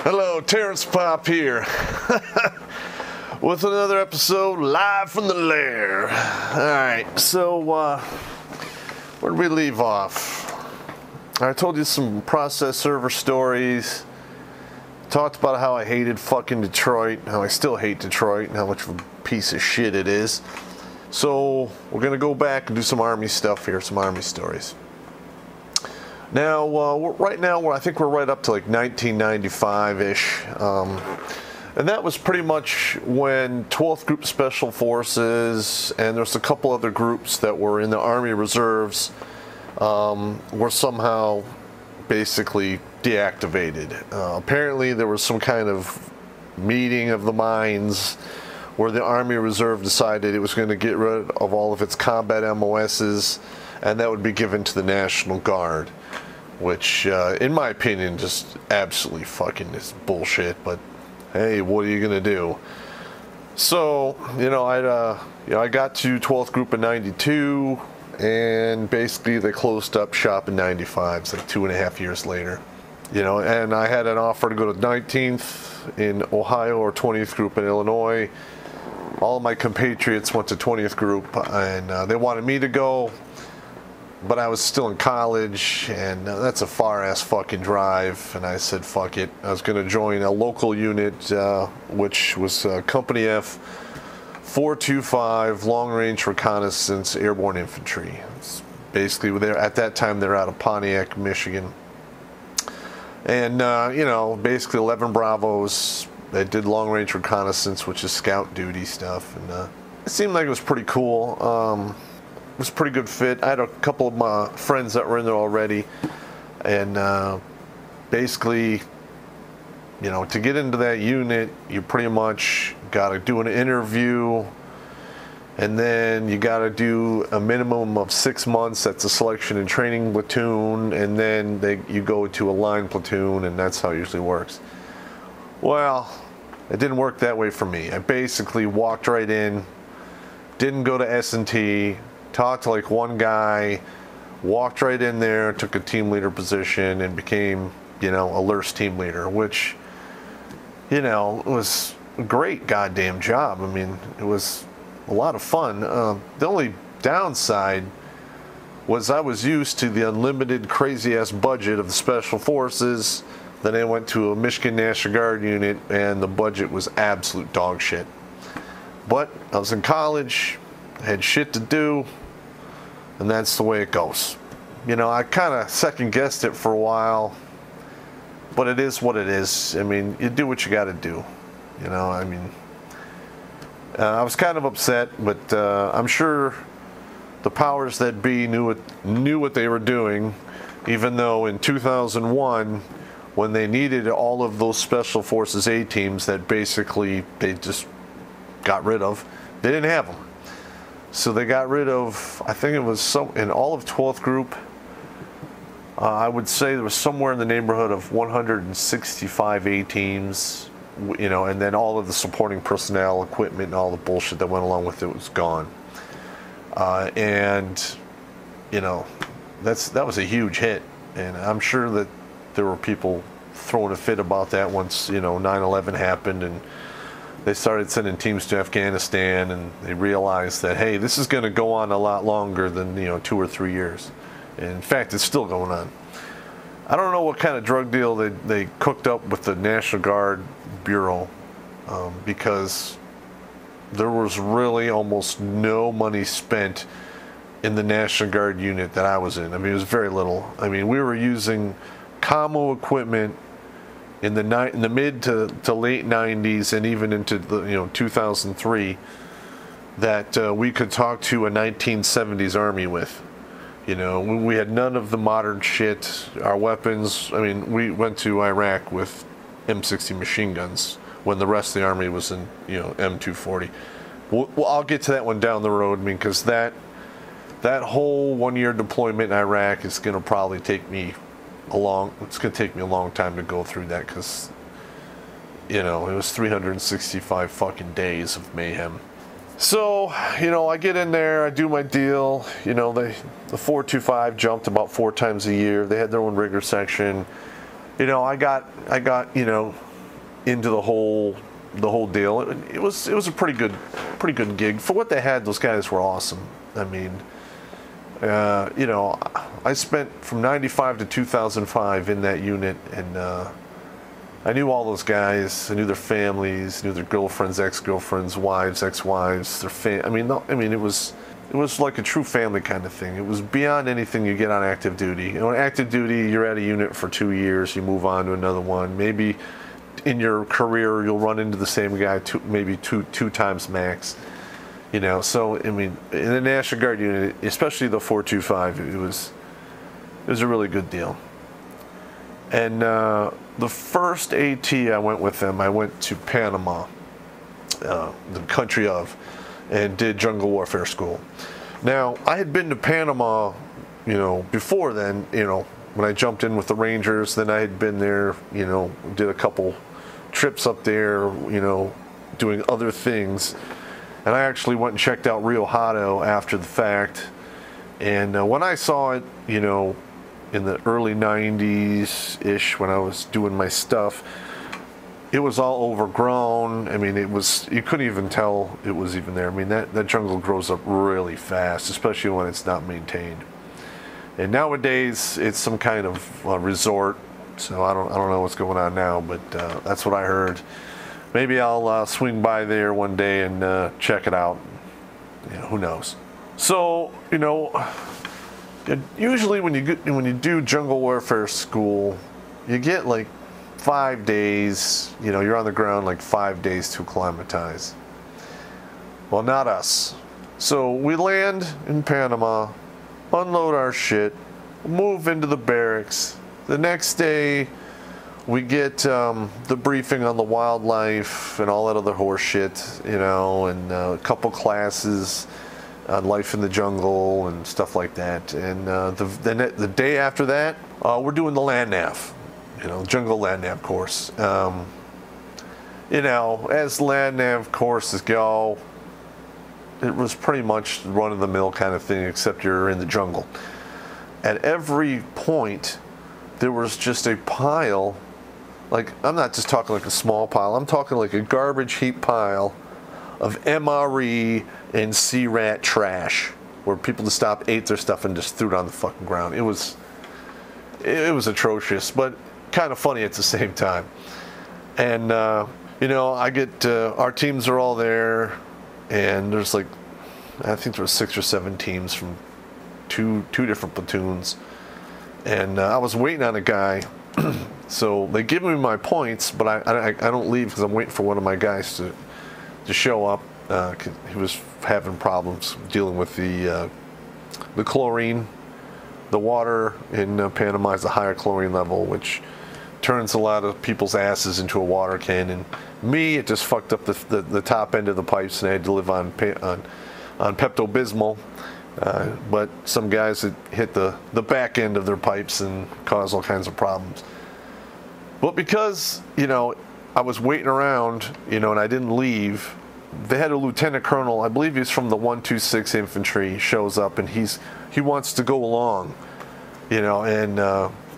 Hello, Terrence Popp here with another episode live from the Lair. Alright, so where did we leave off? I told you some process server stories, talked about how I hated fucking Detroit, how I still hate Detroit, and how much of a piece of shit it is. So we're going to go back and do some Army stuff here, some Army stories. Now, right now, I think we're right up to like 1995-ish. And that was pretty much when 12th Group Special Forces and there's a couple other groups that were in the Army Reserves were somehow basically deactivated. Apparently, there was some kind of meeting of the minds where the Army Reserve decided it was going to get rid of all of its combat MOSs, and that would be given to the National Guard, which, in my opinion, just absolutely fucking is bullshit. But hey, what are you gonna do? So, I got to 12th Group in '92, and basically they closed up shop in '95. It's like 2.5 years later. And I had an offer to go to 19th in Ohio or 20th Group in Illinois. All of my compatriots went to 20th Group, and they wanted me to go, but I was still in college, and that's a far-ass fucking drive, and I said, fuck it. I was going to join a local unit, which was Company F, 425, Long-Range Reconnaissance Airborne Infantry. It's basically, at that time, they're out of Pontiac, Michigan. And, basically 11 Bravos. They did long-range reconnaissance, which is scout duty stuff, and it seemed like it was pretty cool. It was a pretty good fit. I had a couple of my friends that were in there already, and basically, to get into that unit, you pretty much got to do an interview, and then you got to do a minimum of 6 months. That's a selection and training platoon, and then you go to a line platoon, and that's how it usually works. Well, it didn't work that way for me. I basically walked right in, didn't go to S&T, talked to like one guy, walked right in there, took a team leader position, and became, a LERS team leader, which, was a great goddamn job. I mean, it was a lot of fun. The only downside was I was used to the unlimited crazy-ass budget of the Special Forces. Then I went to a Michigan National Guard unit, and the budget was absolute dog shit. But I was in college, I had shit to do, and that's the way it goes. I kind of second-guessed it for a while, but it is what it is. I mean, you do what you got to do. I was kind of upset, but I'm sure the powers that be knew what they were doing, even though in 2001, when they needed all of those Special Forces A teams that basically they just got rid of, they didn't have them. So they got rid of, I think it was in all of 12th Group, I would say there was somewhere in the neighborhood of 165 A teams, and then all of the supporting personnel, equipment, and all the bullshit that went along with it was gone. That was a huge hit, and I'm sure that there were people throwing a fit about that once 9/11 happened, and they started sending teams to Afghanistan, and they realized that, hey, this is going to go on a lot longer than 2 or 3 years. And in fact, it's still going on. I don't know what kind of drug deal they cooked up with the National Guard Bureau, because there was really almost no money spent in the National Guard unit that I was in. I mean, it was very little. I mean, we were using commo equipment in the mid to late 90s, and even into the 2003, that we could talk to a 1970s Army with. We had none of the modern shit. Our weapons, I mean, we went to Iraq with M60 machine guns when the rest of the Army was in M240. Well, I'll get to that one down the road. I mean, because that whole 1-year deployment in Iraq is going to probably take me it's going to take me a long time to go through that, because it was 365 fucking days of mayhem. So, I get in there, I do my deal. The 425 jumped about 4 times a year. They had their own rigger section. I got into the whole deal. It was a pretty good gig for what they had. Those guys were awesome. I mean, you know, I spent from 95 to 2005 in that unit, and I knew all those guys. I knew their families, knew their girlfriends, ex-girlfriends, wives, ex-wives, their I mean, it was like a true family kind of thing. It was beyond anything you get on active duty. You know, on active duty, you're at a unit for 2 years, you move on to another one. Maybe in your career, you'll run into the same guy maybe two times max. You know, so I mean, in the National Guard unit, especially the 425, it was a really good deal. And the first AT I went with them, I went to Panama, the country of, and did jungle warfare school. Now, I had been to Panama, you know, before then, you know, when I jumped in with the Rangers. Then I had been there, you know, did a couple trips up there, you know, doing other things. And I actually went and checked out Rio Hato after the fact. And when I saw it, you know, in the early 90s-ish, when I was doing my stuff, it was all overgrown. I mean, you couldn't even tell it was even there. I mean, that jungle grows up really fast, especially when it's not maintained. And nowadays, it's some kind of resort. So I don't know what's going on now, but that's what I heard. Maybe I'll swing by there one day and check it out. You know, who knows? So, you know, usually when you do jungle warfare school, you get like 5 days. You know, you're on the ground like 5 days to acclimatize. Well, not us. So we land in Panama, unload our shit, move into the barracks. The next day, we get the briefing on the wildlife and all that other horse shit, you know, and a couple classes on life in the jungle and stuff like that. And the day after that, we're doing the land nav, you know, jungle land nav course. You know, as land nav courses go, it was pretty much run-of-the-mill kind of thing, except you're in the jungle. At every point, there was just a pile. Like, I'm not just talking like a small pile, I'm talking like a garbage heap pile of MRE and C-rat trash, where people just stopped, ate their stuff, and just threw it on the fucking ground. It was atrocious, but kind of funny at the same time. And, you know, I get, our teams are all there, and there's like, I think there were 6 or 7 teams from two different platoons. And I was waiting on a guy. So they give me my points, but I don't leave because I'm waiting for one of my guys to show up. He was having problems dealing with the chlorine. The water in Panama has a higher chlorine level, which turns a lot of people's asses into a water cannon. Me, it just fucked up the top end of the pipes, and I had to live on Pepto-Bismol. But some guys had hit the back end of their pipes and caused all kinds of problems. But because, you know, I was waiting around, you know, and I didn't leave, they had a lieutenant colonel, I believe he's from the 126 Infantry, shows up, and he wants to go along, you know, and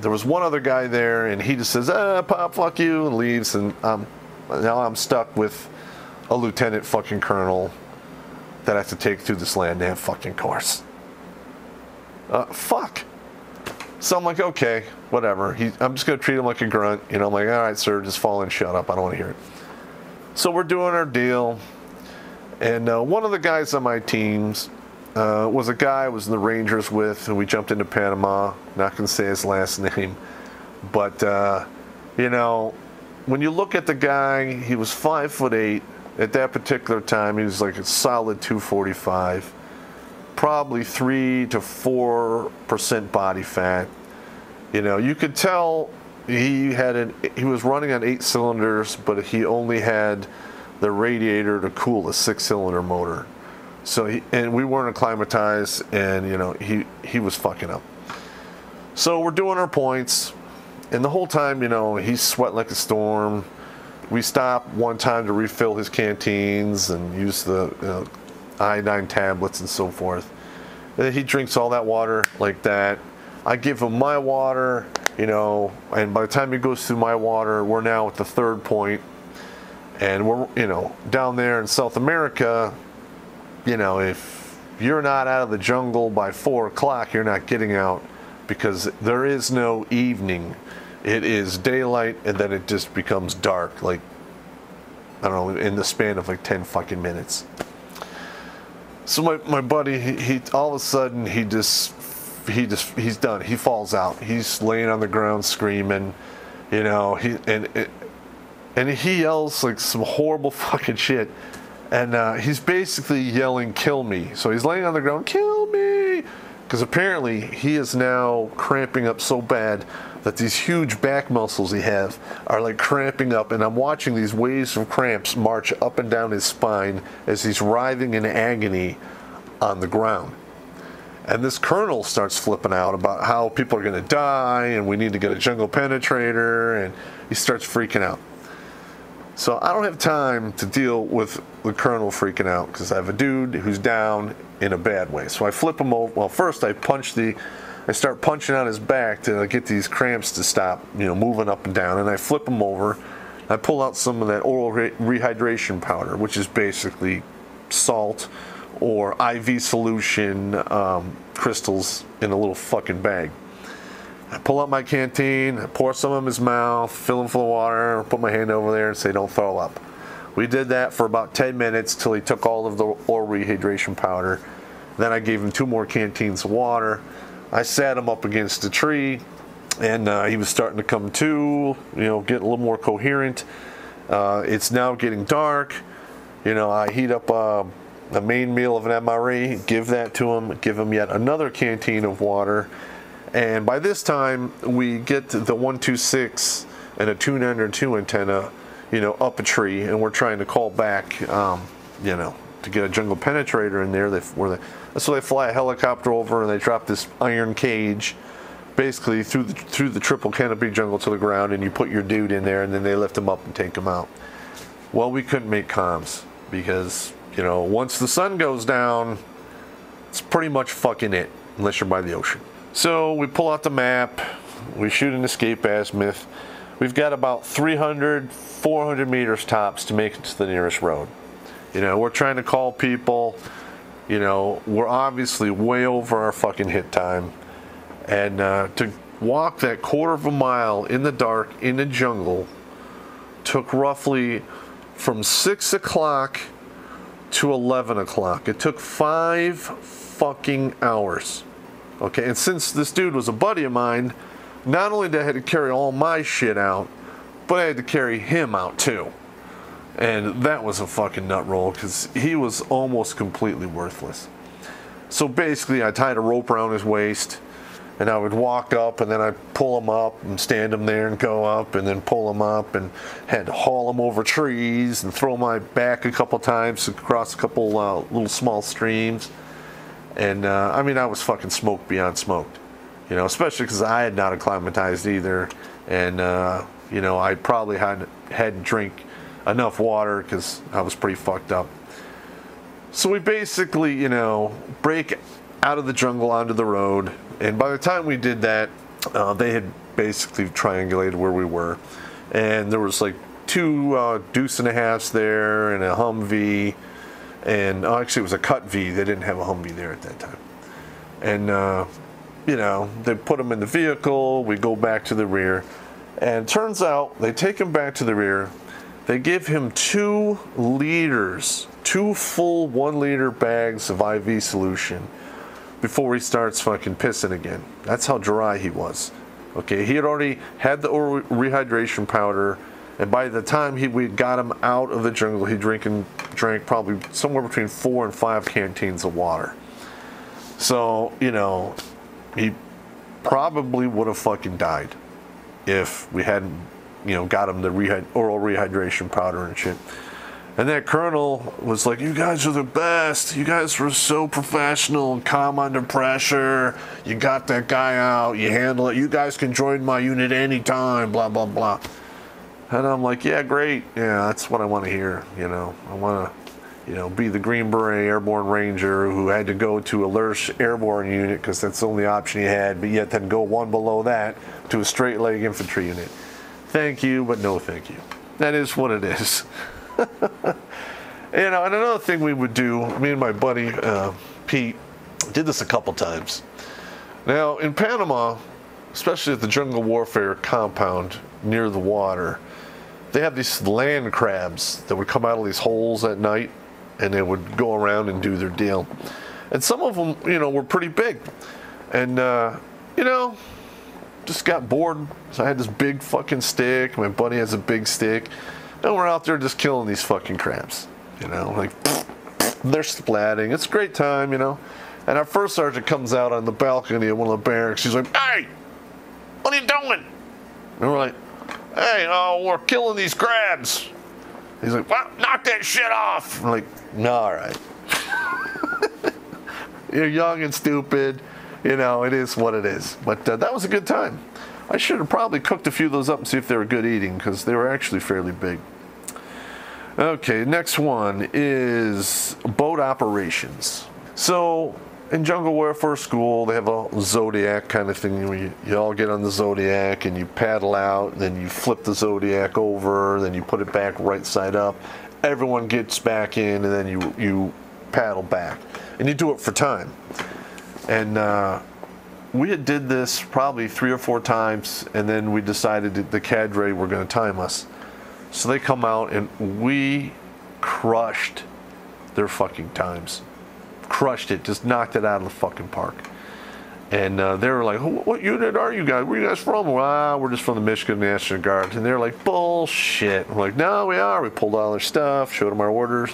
there was one other guy there, and he just says, Popp, fuck you, and leaves, and now I'm stuck with a lieutenant fucking colonel that I have to take through this land nav fucking course. Fuck. So I'm like, okay, whatever. I'm just going to treat him like a grunt. You know, I'm like, all right, sir, just fall in, shut up. I don't want to hear it. So we're doing our deal. And one of the guys on my teams was a guy I was in the Rangers with, and we jumped into Panama. Not going to say his last name. But, you know, when you look at the guy, he was 5'8". At that particular time, he was like a solid 245, probably 3 to 4% body fat. You know, you could tell he was running on 8 cylinders, but he only had the radiator to cool a 6-cylinder motor. So and we weren't acclimatized, and you know, he was fucking up. So we're doing our points, and the whole time, you know, he's sweating like a storm. We stopped one time to refill his canteens and use the iodine tablets and so forth. And he drinks all that water like that. I give him my water, you know, and by the time he goes through my water, we're now at the 3rd point, And we're, down there in South America, if you're not out of the jungle by 4 o'clock, you're not getting out, because there is no evening. It is daylight, and then it just becomes dark, like, I don't know, in the span of like 10 fucking minutes. So my buddy, he all of a sudden, he's done. He falls out. He's laying on the ground screaming, and he yells like some horrible fucking shit. And he's basically yelling, "Kill me." So he's laying on the ground, "Kill me." Because apparently he is now cramping up so bad that these huge back muscles he has are like cramping up. And I'm watching these waves of cramps march up and down his spine as he's writhing in agony on the ground. And this colonel starts flipping out about how people are going to die and we need to get a jungle penetrator. And he starts freaking out. So I don't have time to deal with the colonel freaking out, because I have a dude who's down in a bad way. So I flip him over. Well, first I start punching on his back to get these cramps to stop, moving up and down. And I flip him over. I pull out some of that oral rehydration powder, which is basically salt or IV solution crystals in a little fucking bag. I pull out my canteen, I pour some in his mouth, fill him full of water, put my hand over there and say, "Don't throw up." We did that for about 10 minutes till he took all of the oral rehydration powder. Then I gave him 2 more canteens of water. I sat him up against a tree, and he was starting to come to, get a little more coherent. It's now getting dark. I heat up a main meal of an MRE, give that to him, give him yet another canteen of water. And by this time, we get the 126 and a 292 antenna, up a tree, and we're trying to call back, to get a jungle penetrator in there. So they fly a helicopter over and they drop this iron cage, basically through the triple canopy jungle to the ground, and you put your dude in there, and then they lift him up and take him out. Well, we couldn't make comms because, once the sun goes down, it's pretty much fucking it, unless you're by the ocean. So we pull out the map, we shoot an escape azimuth. We've got about 300, 400 meters tops to make it to the nearest road. We're trying to call people. We're obviously way over our fucking hit time. And to walk that 1/4 mile in the dark, in the jungle, took roughly from 6 o'clock to 11 o'clock. It took 5 fucking hours. Okay, and since this dude was a buddy of mine, not only did I have to carry all my shit out, but I had to carry him out too. And that was a fucking nut roll, because he was almost completely worthless. So basically, I tied a rope around his waist, and I would walk up, and then I'd pull him up and stand him there and go up, and then pull him up, and had to haul him over trees and throw my back a couple times across a couple little small streams. And I was fucking smoked beyond smoked, especially because I had not acclimatized either. And, I probably hadn't drank enough water because I was pretty fucked up. So we basically, break out of the jungle onto the road. And by the time we did that, they had basically triangulated where we were. And there was like 2 Deuce and a halves there and a Humvee. And actually, it was a Cut V. They didn't have a Humvee there at that time. And, they put him in the vehicle. We go back to the rear. And it turns out they take him back to the rear. They give him 2 liters, 2 full 1-liter bags of IV solution before he starts fucking pissing again. That's how dry he was. Okay, he had already had the oral rehydration powder. And by the time we got him out of the jungle, he drank probably somewhere between 4 and 5 canteens of water. So, he probably would have fucking died if we hadn't, got him the oral rehydration powder and shit. And that colonel was like, "You guys are the best. You guys were so professional and calm under pressure. You got that guy out. You handle it. You guys can join my unit anytime, blah, blah, blah." And I'm like, "Yeah, great. Yeah, that's what I want to hear. I want to, be the Green Beret Airborne Ranger who had to go to a Lair Airborne unit because that's the only option he had, but yet then go one below that to a straight leg infantry unit. Thank you, but no thank you." That is what it is. You know, and another thing we would do, me and my buddy Pete did this a couple times. Now, in Panama, especially at the jungle warfare compound near the water, they have these land crabs that would come out of these holes at night, and they would go around and do their deal. And some of them, you know, were pretty big. And, you know, just got bored. So I had this big fucking stick. My buddy has a big stick. And we're out there just killing these fucking crabs. You know, like, they're splatting. It's a great time, you know. And our first sergeant comes out on the balcony of one of the barracks. He's like, "Hey, what are you doing?" And we're like, "Hey, we're killing these crabs." He's like, "Well, knock that shit off." I'm like, "No, all right." You're young and stupid. You know, it is what it is. But that was a good time. I should have probably cooked a few of those up and see if they were good eating, because they were actually fairly big. Okay, next one is boat operations. So in jungle warfare school, they have a Zodiac kind of thing where you all get on the Zodiac and you paddle out, and then you flip the Zodiac over, then you put it back right side up. Everyone gets back in, and then you paddle back. And you do it for time. And we had did this probably 3 or 4 times, and then we decided that the cadre were going to time us. So they come out, and we crushed their fucking times. Crushed it, just knocked it out of the fucking park. And they were like, "What unit are you guys? Where are you guys from?" "Well, we're just from the Michigan National Guard." And they're like, "Bullshit." We're like, "No, we are." We pulled all their stuff, showed them our orders.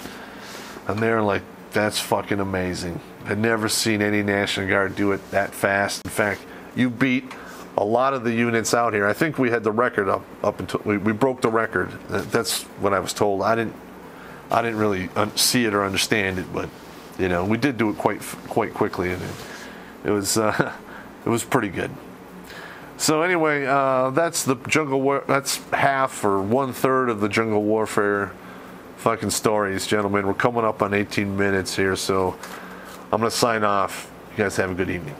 And they're like, "That's fucking amazing. I've never seen any National Guard do it that fast. In fact, you beat a lot of the units out here." I think we had the record up until we broke the record. That's what I was told. I didn't really see it or understand it, but you know, we did do it quite quickly, and it was pretty good. So anyway, that's the jungle war. That's half or 1/3 of the jungle warfare fucking stories, gentlemen. We're coming up on 18 minutes here, so I'm gonna sign off. You guys have a good evening.